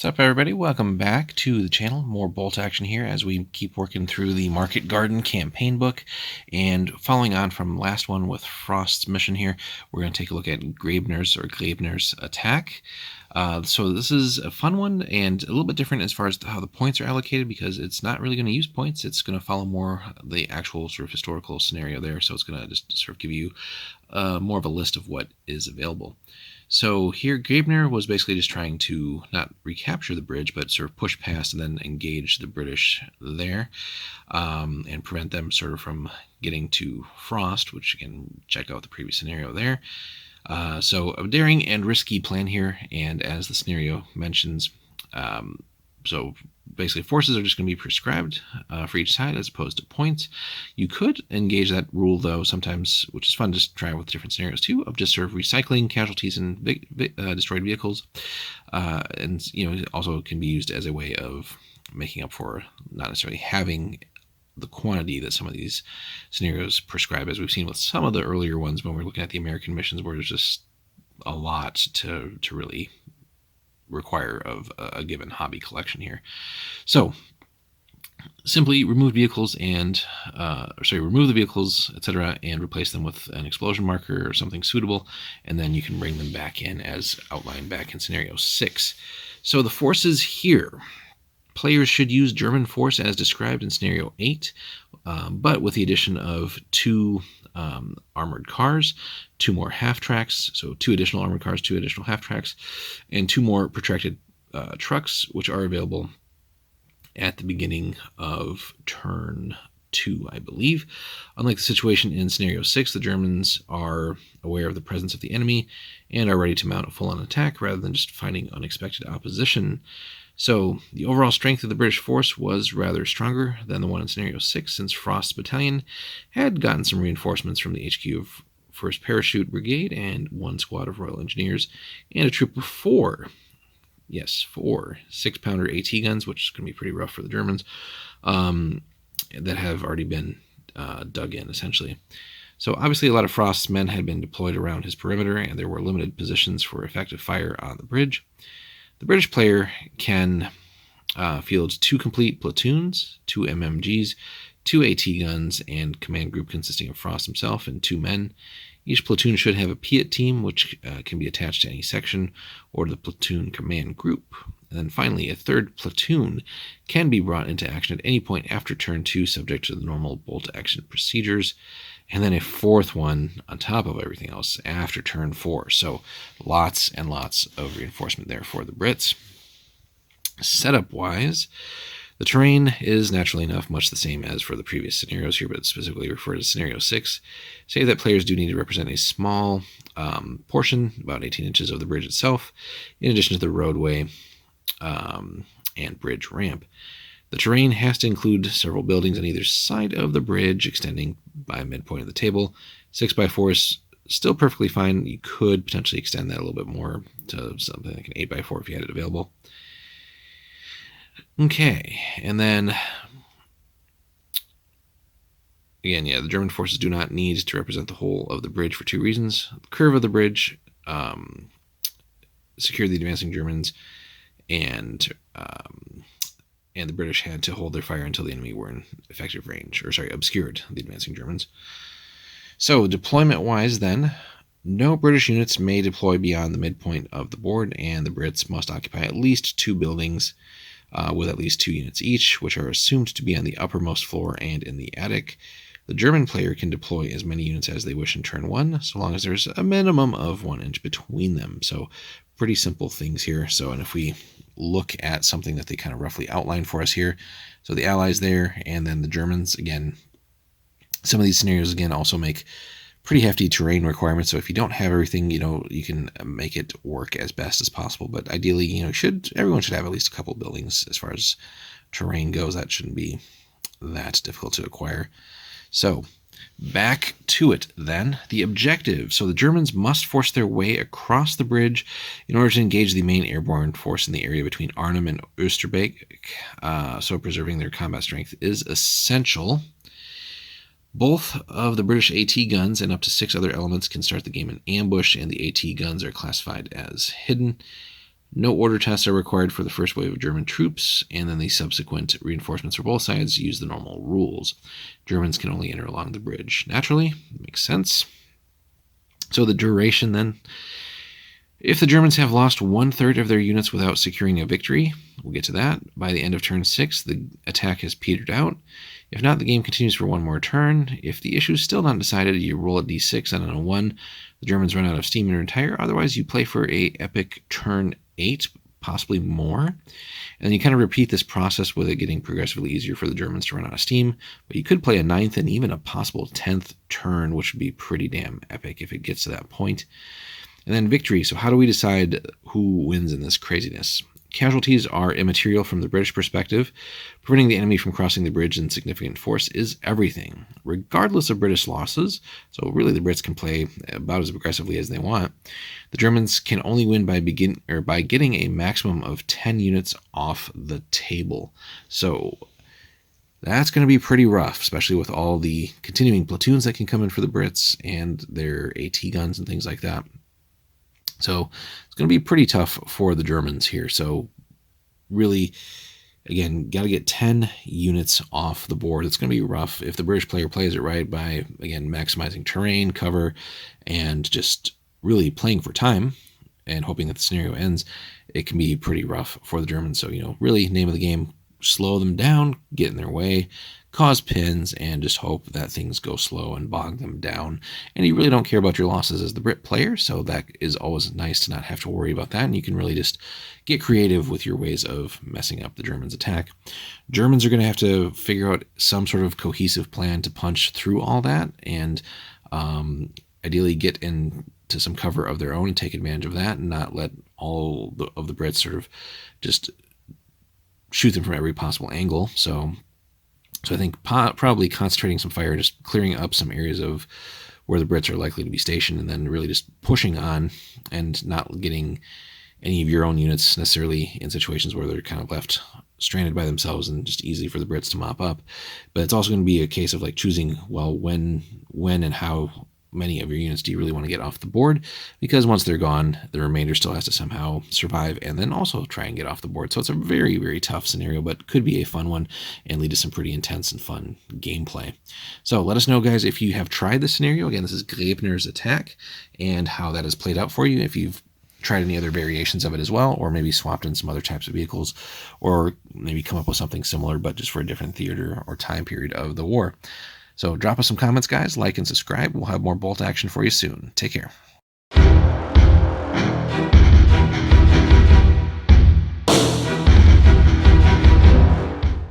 What's up, everybody? Welcome back to the channel. More bolt action here as we keep working through the Market Garden campaign book. And following on from last one with Frost's mission here, we're going to take a look at Gräbner's attack. So this is a fun one and a little bit different as far as how the points are allocated, because it's not really going to use points. It's going to follow more the actual sort of historical scenario there. So it's going to just sort of give you more of a list of what is available. So here, Gräbner was basically just trying to not recapture the bridge, but sort of push past and then engage the British there, and prevent them sort of from getting to Frost, which you can check out the previous scenario there. So a daring and risky plan here, and as the scenario mentions, so basically forces are just going to be prescribed for each side as opposed to points. You could engage that rule, though, sometimes, which is fun to try with different scenarios too, of just sort of recycling casualties and destroyed vehicles. And also can be used as a way of making up for not necessarily having the quantity that some of these scenarios prescribe, as we've seen with some of the earlier ones when we're looking at the American missions, where there's just a lot to really require of a given hobby collection here. So simply remove vehicles and remove the vehicles, etc., and replace them with an explosion marker or something suitable, and then you can bring them back in as outlined back in scenario 6. So the forces here: players should use German force as described in scenario 8, but with the addition of 2 armored cars, 2 more half-tracks, so 2 additional armored cars, 2 additional half-tracks, and 2 more protracted trucks, which are available at the beginning of turn 2, I believe. Unlike the situation in scenario 6, the Germans are aware of the presence of the enemy and are ready to mount a full-on attack rather than just finding unexpected opposition. So the overall strength of the British force was rather stronger than the one in scenario 6, since Frost's battalion had gotten some reinforcements from the HQ of 1st Parachute Brigade and 1 squad of Royal Engineers, and a troop of 4 6-pounder AT guns, which is going to be pretty rough for the Germans, that have already been dug in, essentially. So obviously a lot of Frost's men had been deployed around his perimeter, and there were limited positions for effective fire on the bridge. The British player can field 2 complete platoons, 2 MMGs, 2 AT guns, and command group consisting of Frost himself and 2 men. Each platoon should have a Piat team, which can be attached to any section or to the platoon command group. And then finally, a 3rd platoon can be brought into action at any point after turn 2, subject to the normal bolt action procedures. And then a 4th one on top of everything else after turn 4. So lots and lots of reinforcement there for the Brits. Setup-wise, the terrain is naturally enough much the same as for the previous scenarios here, but specifically referred to scenario 6. Say that players do need to represent a small portion, about 18 inches, of the bridge itself, in addition to the roadway and bridge ramp. The terrain has to include several buildings on either side of the bridge, extending by midpoint of the table. 6x4 is still perfectly fine. You could potentially extend that a little bit more to something like an 8x4 if you had it available. Okay, and then again, the German forces do not need to represent the whole of the bridge for 2 reasons. The curve of the bridge secured the advancing Germans, and the British had to hold their fire until the enemy were in effective range, obscured the advancing Germans. So deployment-wise then, no British units may deploy beyond the midpoint of the board, and the Brits must occupy at least 2 buildings with at least 2 units each, which are assumed to be on the uppermost floor and in the attic. The German player can deploy as many units as they wish in turn 1, so long as there's a minimum of 1 inch between them. So pretty simple things here. And if we look at something that they kind of roughly outline for us here, so the Allies there, and then the Germans, again, some of these scenarios again also make pretty hefty terrain requirements. So if you don't have everything, you can make it work as best as possible. But ideally, everyone should have at least a couple buildings as far as terrain goes. That shouldn't be that difficult to acquire. So back to it then. The objective. So the Germans must force their way across the bridge in order to engage the main airborne force in the area between Arnhem and Oosterbeek. So preserving their combat strength is essential. Both of the British AT guns and up to 6 other elements can start the game in ambush, and the AT guns are classified as hidden. No order tests are required for the first wave of German troops, and then the subsequent reinforcements for both sides use the normal rules. Germans can only enter along the bridge naturally. Makes sense. So the duration then. If the Germans have lost 1/3 of their units without securing a victory, we'll get to that. By the end of turn 6, the attack has petered out. If not, the game continues for one more turn. If the issue is still not decided, you roll a d6, and on a 1, the Germans run out of steam and retire. Otherwise, you play for a epic turn 8, possibly more. And then you kind of repeat this process with it getting progressively easier for the Germans to run out of steam. But you could play a 9th and even a possible 10th turn, which would be pretty damn epic if it gets to that point. And then victory. So how do we decide who wins in this craziness? Casualties are immaterial from the British perspective. Preventing the enemy from crossing the bridge in significant force is everything, regardless of British losses. So really the Brits can play about as aggressively as they want. The Germans can only win by getting a maximum of 10 units off the table. So that's going to be pretty rough, especially with all the continuing platoons that can come in for the Brits and their AT guns and things like that. So it's going to be pretty tough for the Germans here. So really, again, got to get 10 units off the board. It's going to be rough if the British player plays it right by, again, maximizing terrain, cover, and just really playing for time and hoping that the scenario ends. It can be pretty rough for the Germans. So, really, name of the game, slow them down, get in their way, cause pins, and just hope that things go slow and bog them down. And you really don't care about your losses as the Brit player, so that is always nice to not have to worry about that, and you can really just get creative with your ways of messing up the Germans' attack. Germans are going to have to figure out some sort of cohesive plan to punch through all that, and ideally get into some cover of their own and take advantage of that, and not let all of the Brits sort of just shoot them from every possible angle. So I think probably concentrating some fire, just clearing up some areas of where the Brits are likely to be stationed, and then really just pushing on and not getting any of your own units necessarily in situations where they're kind of left stranded by themselves and just easy for the Brits to mop up. But it's also going to be a case of like choosing, well, when and how many of your units do you really want to get off the board, because once they're gone, the remainder still has to somehow survive and then also try and get off the board. So it's a very, very tough scenario, but could be a fun one and lead to some pretty intense and fun gameplay. So let us know, guys, if you have tried this scenario. Again, this is Gräbner's attack and how that has played out for you. If you've tried any other variations of it as well, or maybe swapped in some other types of vehicles, or maybe come up with something similar but just for a different theater or time period of the war. So drop us some comments, guys, like and subscribe. We'll have more bolt action for you soon. Take care.